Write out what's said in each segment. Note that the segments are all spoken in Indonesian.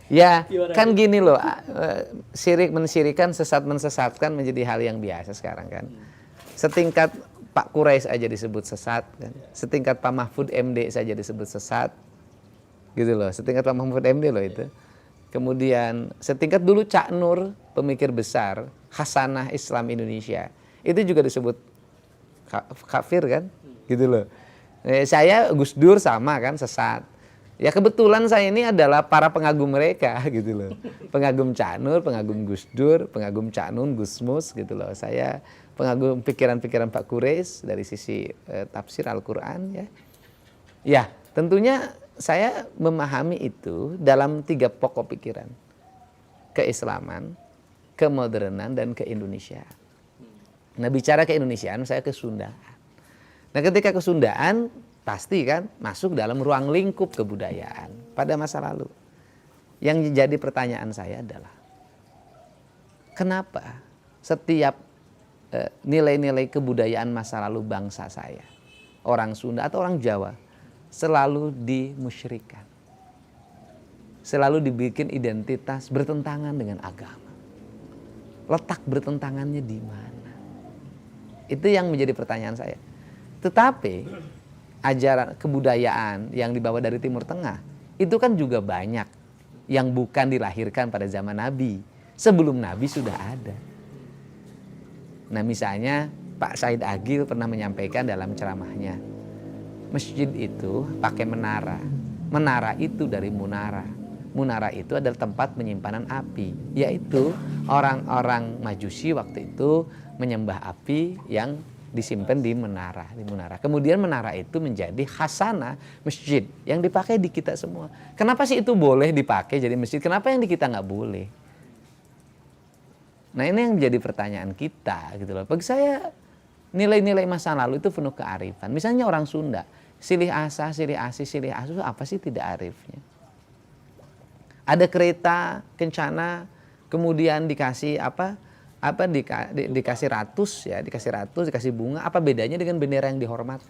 Ya, Gimana kan nih? gini loh, syirik mensyirikan, sesat mensesatkan menjadi hal yang biasa sekarang kan. Setingkat Pak Quraisy aja disebut sesat kan. Setingkat Pak Mahfud MD saja disebut sesat. Gitu loh, setingkat Pak Mahfud MD loh itu. Kemudian setingkat dulu Cak Nur, pemikir besar, Hasanah Islam Indonesia. Itu juga disebut kafir kan? Gitu loh. Saya Gus Dur sama kan sesat. Ya kebetulan saya ini adalah para pengagum mereka gitu loh. Pengagum Cak Nur, pengagum Gus Dur, pengagum Cak Nun, Gus Mus gitu loh. Saya pengagum pikiran-pikiran Pak Quraisy dari sisi tafsir Al-Qur'an ya. Ya, tentunya saya memahami itu dalam 3 pokok pikiran. Keislaman, kemodernan dan keindonesiaan. Nah, bicara keindonesiaan saya ke Sunda. Nah, ketika kesundaan pasti kan masuk dalam ruang lingkup kebudayaan pada masa lalu. Yang jadi pertanyaan saya adalah kenapa setiap nilai-nilai kebudayaan masa lalu bangsa saya, orang Sunda atau orang Jawa, selalu dimusyrikan. Selalu dibikin identitas bertentangan dengan agama. Letak bertentangannya di mana? Itu yang menjadi pertanyaan saya. Tetapi ajaran kebudayaan yang dibawa dari Timur Tengah itu kan juga banyak yang bukan dilahirkan pada zaman Nabi. Sebelum Nabi sudah ada. Nah, misalnya Pak Said Agil pernah menyampaikan dalam ceramahnya, masjid itu pakai menara. Menara itu dari munara. Munara itu adalah tempat penyimpanan api. Yaitu orang-orang Majusi waktu itu menyembah api yang disimpan di menara. Kemudian menara itu menjadi khasanah masjid yang dipakai di kita semua. Kenapa sih itu boleh dipakai jadi masjid? Kenapa yang di kita nggak boleh? Nah, ini yang menjadi pertanyaan kita gitu loh. Bagi saya nilai-nilai masa lalu itu penuh kearifan. Misalnya orang Sunda, silih asa, silih asi, silih asu, apa sih tidak arifnya? Ada kereta kencana, kemudian dikasih dikasih ratus ya, dikasih bunga. Apa bedanya dengan bendera yang dihormat?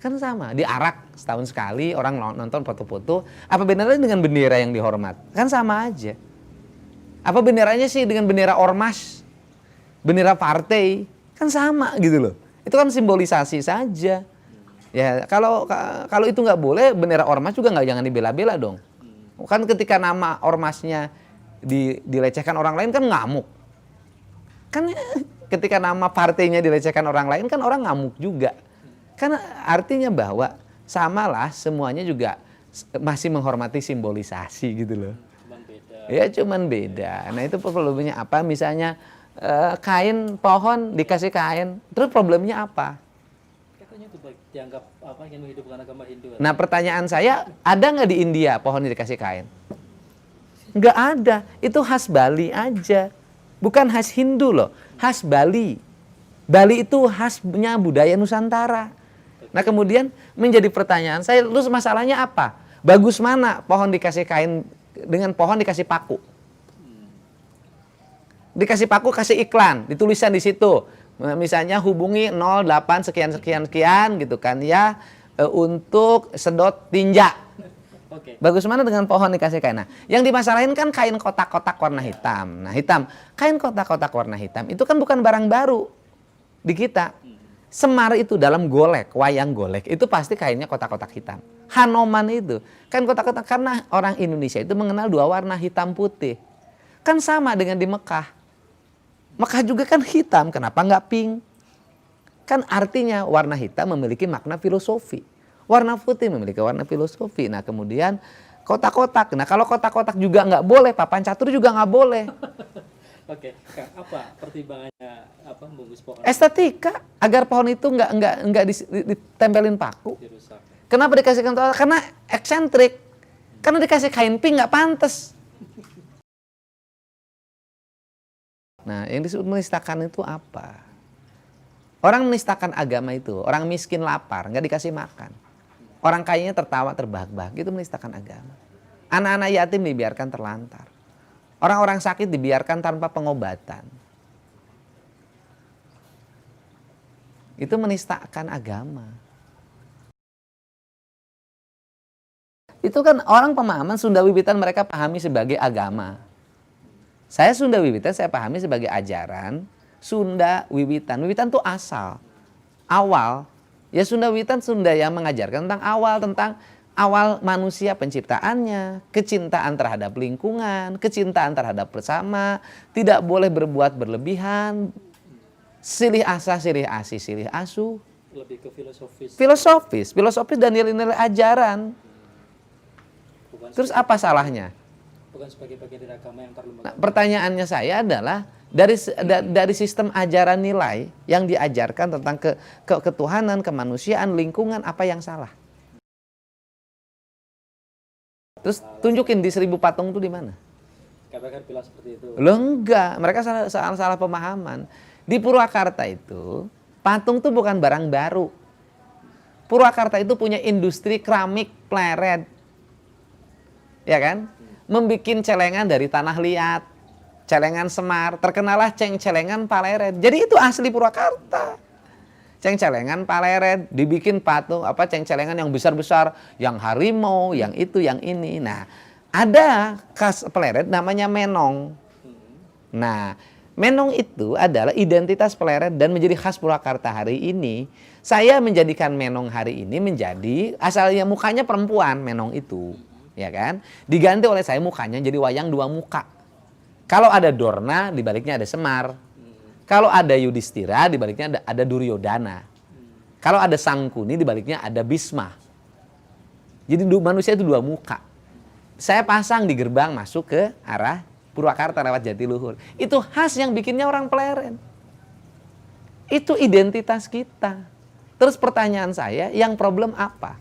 Kan sama, diarak setahun sekali, orang nonton foto-foto. Apa bedanya dengan bendera yang dihormat? Kan sama aja. Apa benderanya sih dengan bendera ormas, bendera partai? Kan sama gitu loh. Itu kan simbolisasi saja. Ya kalau itu nggak boleh, bendera ormas juga nggak, jangan dibela-bela dong. Kan ketika nama ormasnya dilecehkan orang lain kan ngamuk. Kan ketika nama partainya dilecehkan orang lain kan orang ngamuk juga. Kan artinya bahwa samalah semuanya juga masih menghormati simbolisasi gitu loh. Cuman beda. Ya cuman beda. Nah itu problemnya apa? Misalnya kain pohon dikasih kain, terus problemnya apa? Katanya itu baik dianggap apa yang menghidupkan agama Hindu. Nah pertanyaan saya, ada nggak di India pohon dikasih kain? Nggak ada, itu khas Bali aja. Bukan khas Hindu loh, khas Bali. Bali itu khasnya budaya Nusantara. Nah kemudian menjadi pertanyaan saya, terus masalahnya apa? Bagus mana pohon dikasih kain dengan pohon dikasih paku? Dikasih paku, kasih iklan, ditulisan di situ. Misalnya hubungi 08 sekian gitu kan ya, untuk sedot tinja. Oke. Bagus mana dengan pohon dikasih kain? Nah, yang dimasalahin kan kain kotak-kotak warna hitam. Nah, kain kotak-kotak warna hitam itu kan bukan barang baru di kita. Semar itu dalam golek, wayang golek itu pasti kainnya kotak-kotak hitam. Hanoman itu kan kotak-kotak, karena orang Indonesia itu mengenal 2 warna hitam putih. Kan sama dengan di Mekah. Mekah juga kan hitam, kenapa nggak pink? Kan artinya warna hitam memiliki makna filosofi. Warna putih memiliki warna filosofi. Nah kemudian kotak-kotak. Nah kalau kotak-kotak juga nggak boleh, papan catur juga nggak boleh. Oke, Kang, apa pertimbangannya apa membungkus pohon Estetika, agar pohon itu nggak ditempelin paku. dirusak? Kenapa dikasih kotak? Karena eksentrik. Karena dikasih kain pink nggak pantas. Nah yang disebut menistakan itu apa? Orang menistakan agama itu, orang miskin lapar, nggak dikasih makan. Orang kayanya tertawa terbahak-bahak, itu menistakan agama. Anak-anak yatim dibiarkan terlantar. Orang-orang sakit dibiarkan tanpa pengobatan. Itu menistakan agama. Itu kan orang pemahaman Sunda Wiwitan mereka pahami sebagai agama. Saya Sunda Wiwitan saya pahami sebagai ajaran Sunda Wiwitan. Wiwitan itu asal, awal. Ya Sunda Wiwitan Sunda yang mengajarkan tentang awal manusia penciptaannya, kecintaan terhadap lingkungan, kecintaan terhadap bersama, tidak boleh berbuat berlebihan, silih asa, silih asi, silih asu. Lebih ke filosofis. Filosofis dan nilai-nilai ajaran. Bukan Terus apa salahnya? bukan sebagai bagian dari agama yang terlalu Nah, pertanyaannya saya adalah dari sistem ajaran nilai yang diajarkan tentang ketuhanan, kemanusiaan, lingkungan, apa yang salah? Terus tunjukin di 1000 patung itu di mana? katakan bilang seperti itu. Loh enggak, mereka salah pemahaman. Di Purwakarta itu patung itu bukan barang baru. Purwakarta itu punya industri keramik pleret. Ya kan? Membikin celengan dari tanah liat, celengan semar, terkenalah celengan Paleret. Jadi itu asli Purwakarta. Celengan Paleret, dibikin patung celengan yang besar-besar, yang harimau, yang itu, yang ini. Nah, ada khas Paleret namanya menong. Nah, menong itu adalah identitas Paleret dan menjadi khas Purwakarta hari ini. Saya menjadikan menong hari ini menjadi asalnya mukanya perempuan menong itu. Ya kan, diganti oleh saya mukanya jadi wayang 2 muka. Kalau ada Dorna, di baliknya ada Semar. Kalau ada Yudhistira, di baliknya ada Duryodhana. Kalau ada Sangkuni, di baliknya ada Bisma. Jadi manusia itu 2 muka. Saya pasang di gerbang masuk ke arah Purwakarta lewat Jatiluhur. Itu khas yang bikinnya orang Pleret. Itu identitas kita. Terus pertanyaan saya, yang problem apa?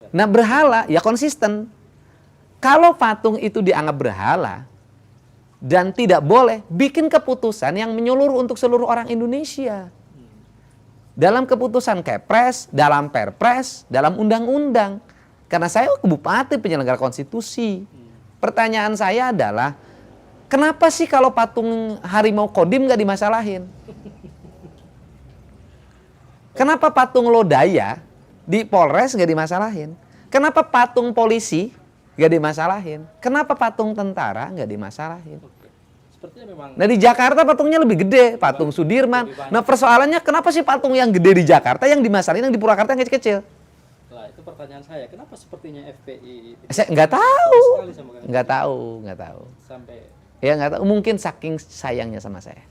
Nah, berhala ya konsisten. Kalau patung itu dianggap berhala dan tidak boleh, bikin keputusan yang menyeluruh untuk seluruh orang Indonesia. Dalam keputusan Kepres, dalam Perpres, dalam undang-undang. Karena saya bupati penyelenggara konstitusi. Pertanyaan saya adalah, kenapa sih kalau patung harimau Kodim nggak dimasalahin? Kenapa patung Lodaya di Polres nggak dimasalahin? Kenapa patung polisi nggak dimasalahin? Kenapa patung tentara nggak dimasalahin? Sepertinya memang. Nah di Jakarta patungnya lebih gede, patung Sudirman. Nah persoalannya kenapa sih patung yang gede di Jakarta yang dimasalahin, yang di Purwakarta yang kecil-kecil? Lah itu pertanyaan saya, kenapa sepertinya FPI Saya nggak tahu, sekali sama kalian? nggak tahu. Sampai Ya nggak tahu, mungkin saking sayangnya sama saya.